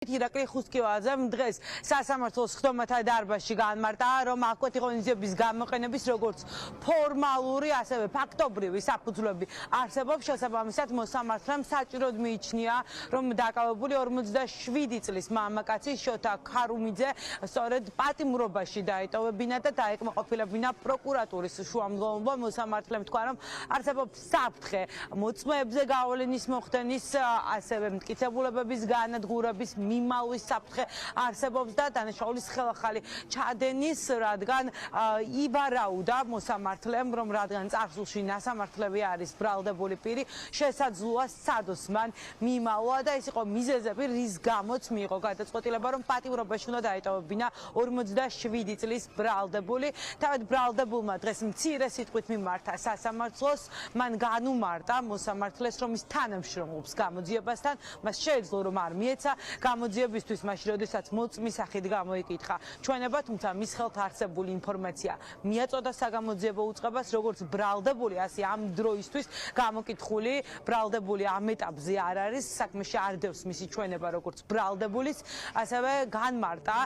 ირაკლი ხუსკივაძემ დღეს სასამართლოს ხდომათა დარბაზში განმარტა, რომ აკვეთი ღონისძიების გამოყენების როგორც ფორმალური, ასევე ფაქტობრივი საფუძვლები არსებობს. შესაბამისად, მოსამართლემ საჭიროდ მიიჩნია, რომ დაკავებული 47 წლის მამაკაცი შოთა ქარუმიძე სწორედ პატიმრობაში დაეტოვებინა და დაეკმაყოფილებინა პროკურატურის შუამდგომლობა. მოსამართლემ თქვა, რომ არსებობს საფრთხე მოწმეებზე გავლენის მოხდენის, ასევე მტკიცებულებების განადგურების მიმალვის საფრთხე არსებობს და დანაშაულის ხელახალი ჩადენის, რადგან იბარაუდა მოსამართლემ, რომ რადგან წარსულში ნასამართლები არის ბრალდებული პირი, შესაძლოა სადოს მან მიმალვა და ეს იყო მიზეზები, რის გამოც მიიღო გადაწყვეტილება, რომ პატიმრობაში უნდა დაეტოვებინა 47 წლის ბრალდებული. თავად ბრალდებულმა დღეს მცირე სიტყვით მიმართა სასამართლოს, მან განუმარტა მოსამართლეს, რომ ის თანამშრომლობს გამოძიებასთან, მას შეეძლო რომ არ მიეცა გამოძიებისთვის, მაშინ როდესაც მოწმის სახით გამოიკითხა ჩვენება, თუმცა მის ხელთ არსებული ინფორმაცია მიაწოდა საგამოძიებო უწყებას, როგორც ბრალდებული, ასე ამ დროისთვის გამოკითხული ბრალდებული ამ ეტაპზე არ არის, საქმეში არ დევს მისი ჩვენება როგორც ბრალდებულის, ასევე განმარტა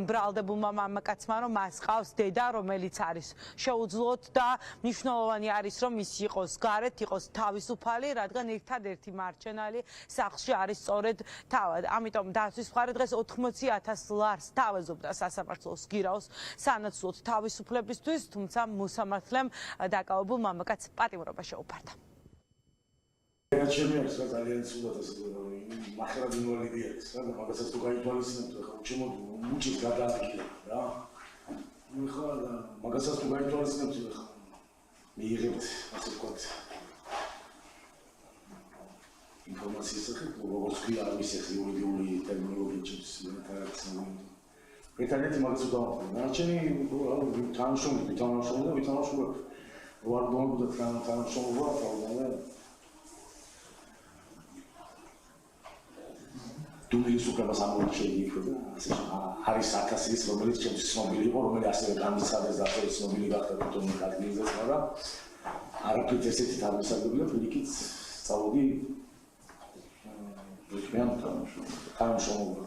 ბრალდებულმა მამაკაცმა, რომ მას ყავს დედა, რომელიც არის შეუძლოთ და მნიშვნელოვანი არის, რომ ის იყოს გარეთ, იყოს თავისუფალი, რადგან ერთადერთი მარჩენალი სახლში არის სწორედ თავად. ამიტომ დაცვის მხარე დღეს 80,000 ლარს თავაზობდა სასამართლოს გირაოს სანაცვლოდ თავისუფლებისთვის, თუმცა მოსამართლემ დაკავებულ მამაკაცს პატიმრობა შეუფარდა. ჩემი არის რა ძალიან ცუდად ეს მახრად ინვალიდი არის რა, მაგასაც თუ გაითვალისწინებთ, ხა ჩემო მუჭის გადაადგილე რა. ხა მაგასაც თუ გაითვალისწინებთ, ხა მიიღებთ ასე ვთქვათ ინფორმაციის სახით, როგორც კი არ მისცეს იურიდიული ტერმინოლოგიით შემოსილი. ერთადერთი მაგას ვდავაფრე. ნარჩენი თანამშრომლები, ვარ გონდა თანამშრომლობა, პრობლემა. დუმის უკრებას ამოიჩენია, ასე არის 1000 ის, რომელიც ჩემთვის ცნობილი იყო, რომელიც ასევე გამიცადეს და ასევე ცნობილი გახდა თვითონ კადმიზეც, მაგრამ არაფრით ესეთი თავისებურია, ფილიკიც სწავლობდი თანამშრომლობა.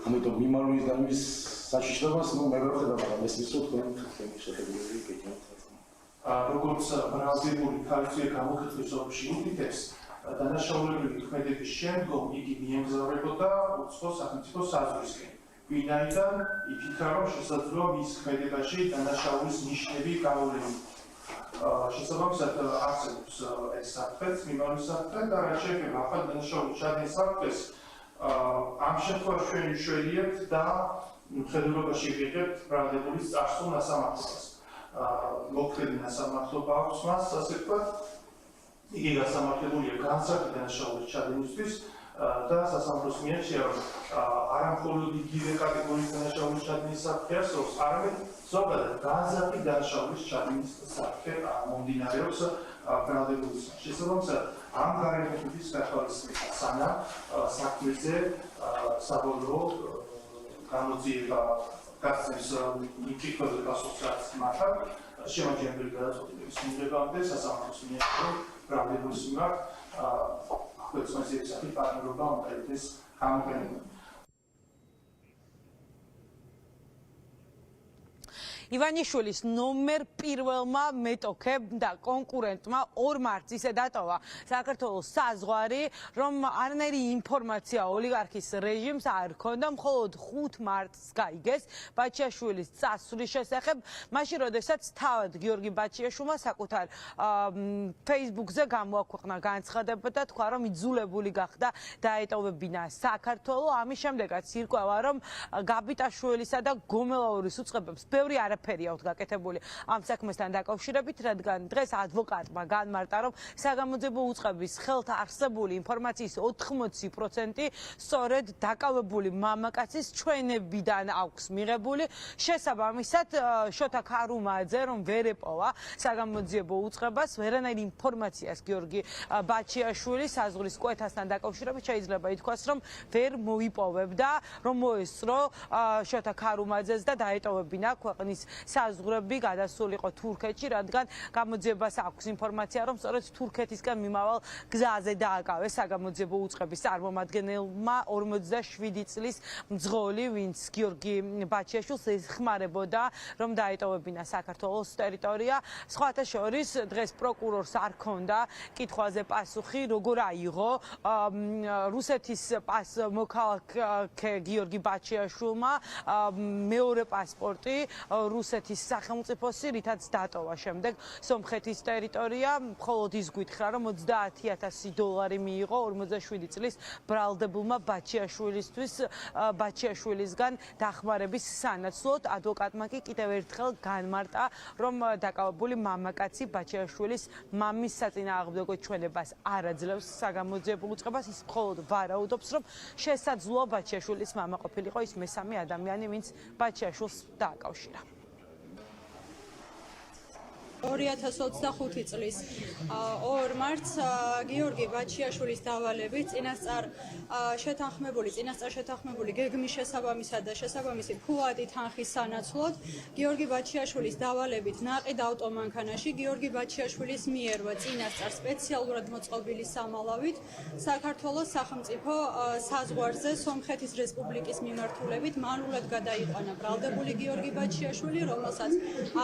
ამიტომ მიმალვის და იმის საშიშრობას, მე ვერ ხედავ, მაგრამ ეს მისო თქვენ შეხედულები გეკეთებთ. როგორც ბრალდებული თავისუფლად გამოკითხვის ოფში უდიდებს, დანაშაულებული ქმედების შემდგომ იგი მიემგზავრებოდა უცხო სახელმწიფო საზღვრისკენ. ვინაიდან იფიქრა, რომ შესაძლოა მის ქმედებაში დანაშაულის ნიშნები გავლენა. შესაბამისად არსებობს ეს საფრთხეც, მიმავლის საფრთხე და რაც შეეხება ახალ დანაშაულის ჩადენის საფრთხეს, ამ შემთხვევაში ჩვენ ვიშველიებთ და მხედველობაში ვიღებთ ბრალდებულის წარსულ ნასამართლობას. მოქმედი ნასამართლობა აქვს მას, ასე ვთქვათ, იგი გასამართლებულია განსაკუთრებით დანაშაულის ჩადენისთვის და სასამართლოს მიაჩნია, რომ არა მხოლოდ იგივე კატეგორიის დანაშაულის ჩადენის საფრთხე არსებობს, არამედ ზოგადად განსაკუთრებით დანაშაულის ჩადენის საფრთხე მომდინარეობს ბრალდებულისგან. შესაბამისად, ამ გარემოების გათვალისწინება სანამ საქმეზე საბოლოო გამოძიება გასცემს მიკითხველზე პასუხს რაც მართალ შემაჯამებელი გადაწყვეტილების მიღებამდე სასამართლოს მიაჩნია, რომ ბრალდებულის მიმართ აღკვეცმასიების სახით პარტნიორობა უნდა იქნეს გამოყენებული. ივანიშვილის ნომერ პირველმა მეტოქემ და კონკურენტმა 2 მარტს ისე დატოვა საქართველოს საზღვარი, რომ არანაირი ინფორმაცია ოლიგარქის რეჟიმს არ ჰქონდა, მხოლოდ 5 მარტს გაიგეს ბაჩიაშვილის წასვლის შესახებ, მაშინ როდესაც თავად გიორგი ბაჩიაშვილმა საკუთარ Facebook-ზე გამოაქვეყნა განცხადება და თქვა, რომ იძულებული გახდა დაეტოვებინა საქართველო. ამის შემდეგაც ირკვევა, რომ გაბიტაშვილისა და გომელაურის უწყებებს ბევრი არაფერი აქვს გაკეთებული ამ საქმესთან დაკავშირებით, რადგან დღეს ადვოკატმა განმარტა, რომ საგამოძიებო უწყების ხელთ არსებული ინფორმაციის 80% სწორედ დაკავებული მამაკაცის ჩვენებიდან აქვს მიღებული. შესაბამისად, შოთა ქარუმაძე რომ ვერ ეპოვა საგამოძიებო უწყებას, ვერანაირ ინფორმაციას გიორგი ბაჩიაშვილი საზღვრის კვეთასთან დაკავშირებით შეიძლება ითქვას, რომ ვერ მოიპოვებდა, რომ მოესწრო შოთა ქარუმაძეს და დაეტოვებინა ქვეყნის საზღვრები გადასულიყო თურქეთში, რადგან გამოძიებას აქვს ინფორმაცია, რომ სწორედ თურქეთისკენ მიმავალ გზაზე დააკავეს საგამოძიებო უწყების წარმომადგენელმა 47 წლის მძღოლი, ვინც გიორგი ბაჩიაშვილს ეხმარებოდა, რომ დაეტოვებინა საქართველოს ტერიტორია. სხვათა შორის დღეს პროკურორს არ ჰქონდა კითხვაზე პასუხი, როგორ აიღო რუსეთის მოქალაქე გიორგი ბაჩიაშვილმა მეორე პასპორტი რუსეთის სახელმწიფოსი, რითაც დატოვა შემდეგ სომხეთის ტერიტორია. მხოლოდ ის გითხრა, რომ $30,000 მიიღო 47 წლის ბრალდებულმა ბაჩიაშვილისგან დახმარების სანაცვლოდ. ადვოკატმა კი კიდევ ერთხელ განმარტა, რომ დაკავებული მამაკაცი ბაჩიაშვილის მამის საწინააღმდეგო ჩვენებას არ აძლევს საგამოძიებო უწყებას. ის მხოლოდ ვარაუდობს, რომ შესაძლოა ბაჩიაშვილის მამა ყოფილიყო ის მესამე ადამიანი, ვინც ბაჩიაშვილს დააკავშირა. 2025 წლის 2 მარტს გიორგი ბაჩიაშვილის დავალებით წინასწარ შეთანხმებული გეგმის შესაბამისად და შესაბამისი ფუადი თანხის სანაცვლოდ გიორგი ბაჩიაშვილის დავალებით ნაყიდ ავტომანქანაში გიორგი ბაჩიაშვილის მიერვე წინასწარ სპეციალურად მოწყობილი სამალავით საქართველოს სახელმწიფო საზღვარზე სომხეთის რესპუბლიკის მიმართულებით მანულად გადაიყვანა ბრალდებული გიორგი ბაჩიაშვილი, რომელსაც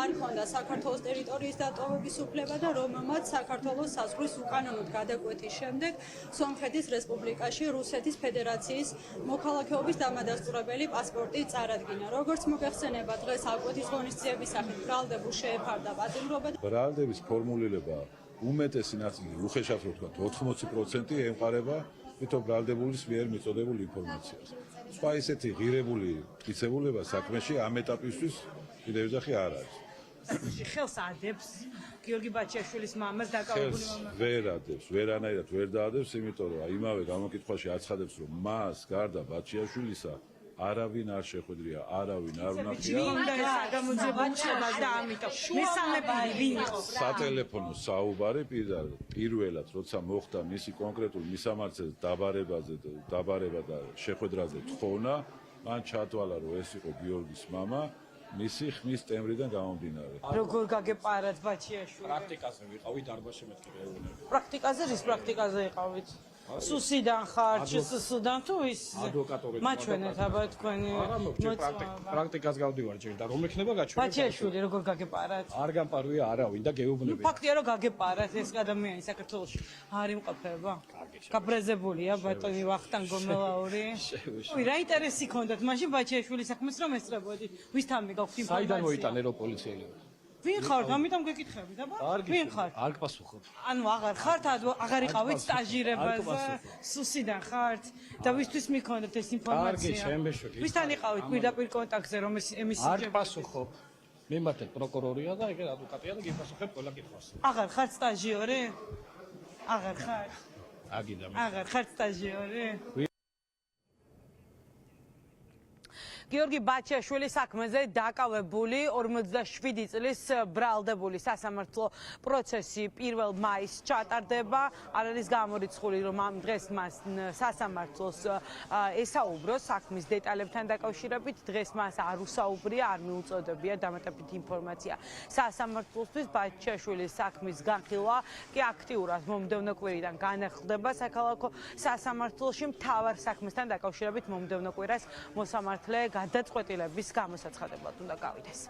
არ ჰქონდა საქართველოს ტერიტორიის დატოვების უფლება და რომელმაც საქართველოს საზღვრის უკანონოდ გადაკვეთის შემდეგ სომხეთის რესპუბლიკაში რუსეთის ფედერაციის მოქალაქეობის დამადასტურებელი პასპორტი წარადგინა. როგორც მოგეხსენება, დღეს აღკვეთის ღონისძიების სახით ბრალდებულს შეეფარდა პატიმრობა. ბრალდების ფორმულირება უმეტესი ნაწილი, უხეშად რო ვთქვათ, 80% ემყარება თვითონ ბრალდებულის მიერ მიწოდებულ ინფორმაციას. სხვა ისეთი ღირებული მტკიცებულება საქმეში ამ ეტაპისთვის კიდევ ერთი არ არის. ხელს ადებს გიორგი ბაჩიაშვილის მამას დაკავებული მამა. ვერ ადებს, ვერანაირად ვერ დაადებს, იმიტომ რომ იმავე გამოკითხვაში აცხადებს, რომ მას გარდა ბაჩიაშვილისა არავინ არ შეხვედრია, არავინ არ უნახია. საგამოძიებო უწყებას და ამიტომ მესამე პირი ვინ იყო? სატელეფონო საუბარი პირველად, როცა მოხდა მისი კონკრეტულ მისამართზე დაბარება და შეხვედრაზე თხოვნა, მან ჩათვალა, რომ ეს იყო გიორგის მამა. მისი ხმის ტემბრიდან გამომდინარე. როგორ გაგეპარათ ბაჩიაშვილი? პრაქტიკაზე ვიყავი დარბაზში მეთქი რეუნები. პრაქტიკაზე რის პრაქტიკაზე იყავით? სუსიდან ხარ, სუსუდან თუ ის ადვოკატურით. მაჩვენეთ აბა თქვენი პრაქტიკას გავდივარ ჯერ და რომ ექნება გაჩვენე. ბაჩიაშვილი როგორ გაგეპარათ? არ გამპარვია არავინ და გეუბნები. ფაქტია რომ გაგეპარათ ეს ადამიანი საქართველოში არ იმყოფება. გაბრეზებულია ბატონი ვახტანგ გომელაური. ой, რა ინტერესი ქონდათ მაშინ ბაჩიაშვილის საქმეს რომ ესწრებოდით? ვისთან მიგაქვთ ინფორმაცია? საიდან მოიტანე რო პოლიციელები? ვინ ხართ? ამიტომ გეკითხებით, აბა? ვინ ხართ? არ გპასუხობ. ანუ აღარ ხართ, აღარ იყავით სტაჟირებაზე, სუსიდან ხართ და ვისთვის მიქონდეთ ეს ინფორმაცია? კარგი, ჩემბეშო. ვისთან იყავით პირდაპირ კონტაქტზე, რომ ეს არ გპასუხობ. მიმართეთ პროკურორია და ეგ ადვოკატია და გიპასუხებ ყველა კითხვას. აღარ ხართ სტაჟიორი? აღარ ხართ? აგიდა მე. აღარ ხართ სტაჟიორი? გიორგი ბაჩიაშვილის საქმეზე დაკავებული 47 წლის ბრალდებული სასამართლო პროცესი 1 მაისს ჩატარდება. არ არის გამორიცხული, რომ ამ დღეს მას სასამართლოს ესაუბროს საქმის დეტალებთან დაკავშირებით. დღეს მას არ უსაუბრია, არ მიუწოდებია დამატებითი ინფორმაცია სასამართლოსთვის. ბაჩიაშვილის საქმის განხილვა კი აქტიურად მომდევნო კვირიდან განახლდება საქალაქო სასამართლოში. მთავარ საქმესთან დაკავშირებით მომდევნო კვირას მოსამართლე გადაწყვეტილების გამოსაცხადებლად უნდა გავიდეს.